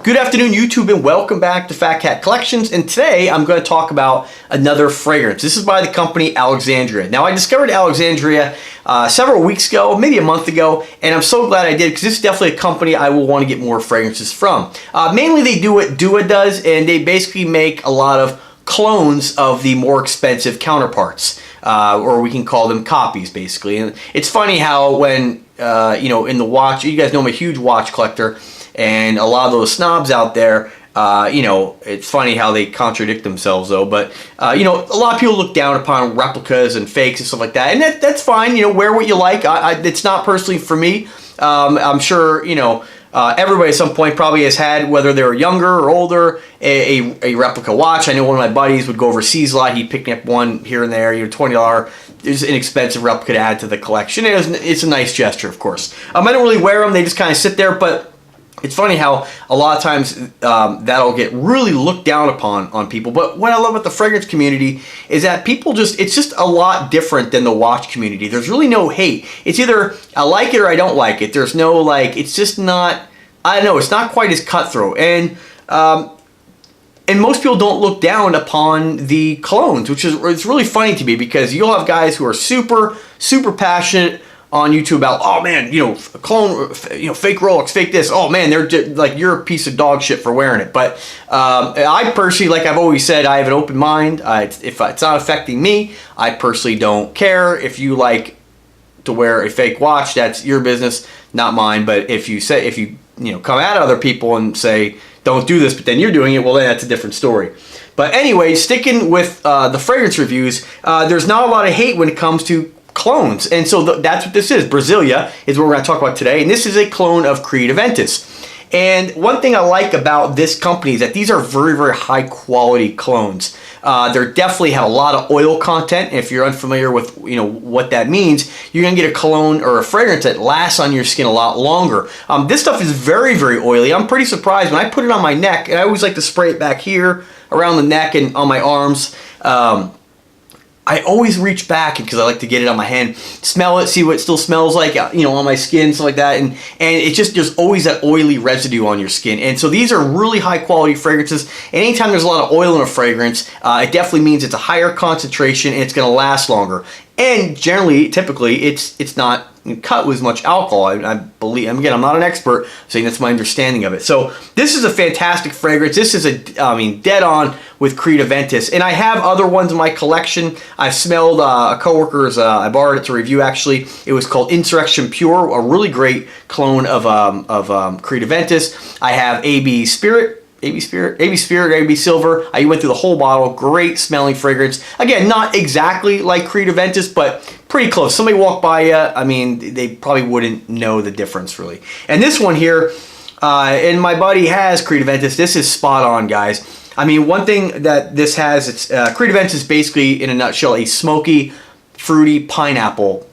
Good afternoon, YouTube, and welcome back to Fat Cat Collections. And today I'm going to talk about another fragrance. This is by the company Alexandria. Now, I discovered Alexandria several weeks ago, maybe a month ago, and I'm so glad I did because this is definitely a company I will want to get more fragrances from. Mainly they do what Dua does, and they basically make a lot of clones of the more expensive counterparts, or we can call them copies, basically. And it's funny how when, in the watch, you guys know I'm a huge watch collector, and a lot of those snobs out there, it's funny how they contradict themselves though, but, a lot of people look down upon replicas and fakes and stuff like that, and that's fine, wear what you like. It's not personally for me. I'm sure, everybody at some point probably has had, whether they were younger or older, a replica watch. I know one of my buddies would go overseas a lot. He'd pick me up one here and there, $20. It's an inexpensive replica to add to the collection. It's a nice gesture, of course. I don't really wear them. They just kind of sit there, but it's funny how a lot of times that'll get really looked down upon on people. But what I love about the fragrance community is that people it's just a lot different than the watch community. There's really no hate. It's either I like it or I don't like it. There's no it's just not, I don't know, it's not quite as cutthroat. And most people don't look down upon the colognes, which is, it's really funny to me because you'll have guys who are super, super passionate on YouTube about, oh man, clone, fake Rolex, fake this. Oh man, they're just, like, you're a piece of dog shit for wearing it. But I personally, like I've always said, I have an open mind. If it's not affecting me, I personally don't care. If you like to wear a fake watch, that's your business, not mine. But if you come at other people and say, don't do this, but then you're doing it, well, then that's a different story. But anyway, sticking with the fragrance reviews, there's not a lot of hate when it comes to clones, and so that's what this is. Brasilia is what we're going to talk about today, and this is a clone of Creed Aventus. And one thing I like about this company is that these are very, very high quality clones. They definitely have a lot of oil content. If you're unfamiliar with what that means, you're gonna get a cologne or a fragrance that lasts on your skin a lot longer. This stuff is very, very oily. I'm pretty surprised when I put it on my neck, and I always like to spray it back here around the neck and on my arms. I always reach back because I like to get it on my hand, smell it, see what it still smells like, on my skin, stuff like that. And it's just, there's always that oily residue on your skin. And so these are really high quality fragrances. And anytime there's a lot of oil in a fragrance, it definitely means it's a higher concentration and it's going to last longer. And generally, typically, it's not cut with as much alcohol. I believe, again, I'm not an expert, I'm saying that's my understanding of it. So this is a fantastic fragrance. This is dead on with Creed Aventus. And I have other ones in my collection. I've smelled a coworker's, I borrowed it to review actually. It was called Insurrection Pure, a really great clone of Creed Aventus. I have AB Spirit, AB Silver. I went through the whole bottle. Great smelling fragrance. Again, not exactly like Creed Aventus, but pretty close. Somebody walked by you, they probably wouldn't know the difference really. And this one here, and my buddy has Creed Aventus. This is spot on, guys. One thing that this has, it's Creed Aventus is basically, in a nutshell, a smoky, fruity pineapple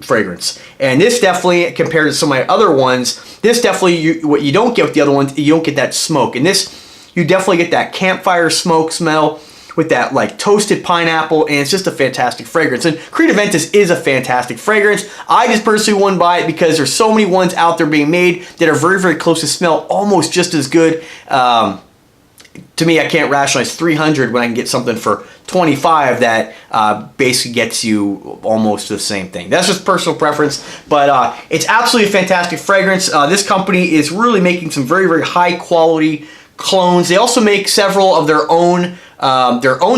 fragrance. And this definitely, compared to some of my other ones, this definitely, what you don't get with the other ones, you don't get that smoke. And this, you definitely get that campfire smoke smell with that like toasted pineapple, and it's just a fantastic fragrance. And Creed Aventus is a fantastic fragrance. I just personally wouldn't buy it because there's so many ones out there being made that are very, very close to smell, almost just as good. To me, I can't rationalize $300 when I can get something for $25 that basically gets you almost the same thing. That's just personal preference, but it's absolutely a fantastic fragrance. This company is really making some very, very high quality clones. They also make several of their own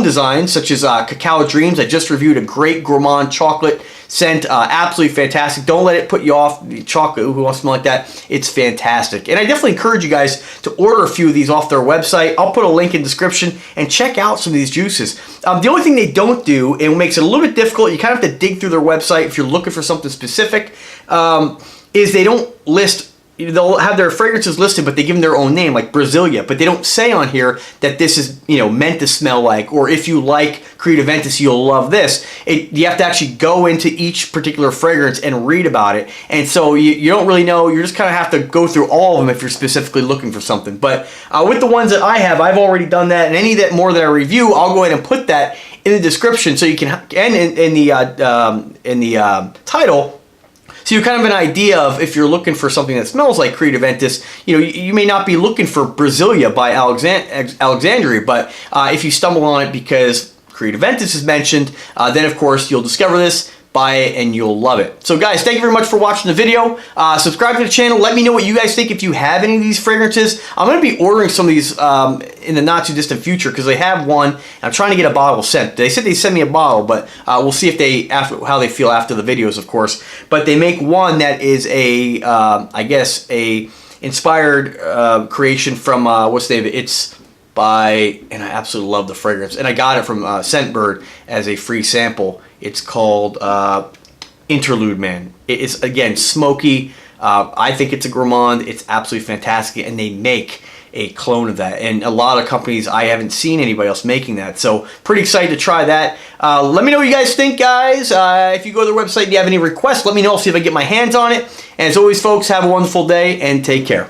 designs, such as Cacao Dreams. I just reviewed a great gourmand chocolate scent. Absolutely fantastic. Don't let it put you off. Chocolate, who wants to smell like that? It's fantastic. And I definitely encourage you guys to order a few of these off their website. I'll put a link in the description and check out some of these juices. The only thing they don't do, and what makes it a little bit difficult, you kind of have to dig through their website if you're looking for something specific, is they don't list. They'll have their fragrances listed, but they give them their own name, like Brasilia. But they don't say on here that this is, meant to smell like, or if you like Creed Aventus, you'll love this. You have to actually go into each particular fragrance and read about it. And so you don't really know. You just kind of have to go through all of them if you're specifically looking for something. But with the ones that I have, I've already done that. And any that more that I review, I'll go ahead and put that in the description so you can, and in the title, So you kind of an idea of if you're looking for something that smells like Creed Aventus, you may not be looking for Brasilia by Alexandria, but if you stumble on it because Creed Aventus is mentioned, then of course you'll discover this, buy it, and you'll love it. So guys, thank you very much for watching the video. Subscribe to the channel. Let me know what you guys think if you have any of these fragrances. I'm going to be ordering some of these in the not too distant future because they have one, and I'm trying to get a bottle sent. They said they sent me a bottle, but we'll see if how they feel after the videos, of course. But they make one that is a, I guess, a inspired creation from, what's the name of it? It's by, and I absolutely love the fragrance, and I got it from Scentbird as a free sample. It's called Interlude Man. It's, again, smoky. I think it's a gourmand. It's absolutely fantastic, and they make a clone of that. And a lot of companies, I haven't seen anybody else making that. So pretty excited to try that. Let me know what you guys think, guys. If you go to the website and you have any requests, let me know. I'll see if I can get my hands on it. And as always, folks, have a wonderful day and take care.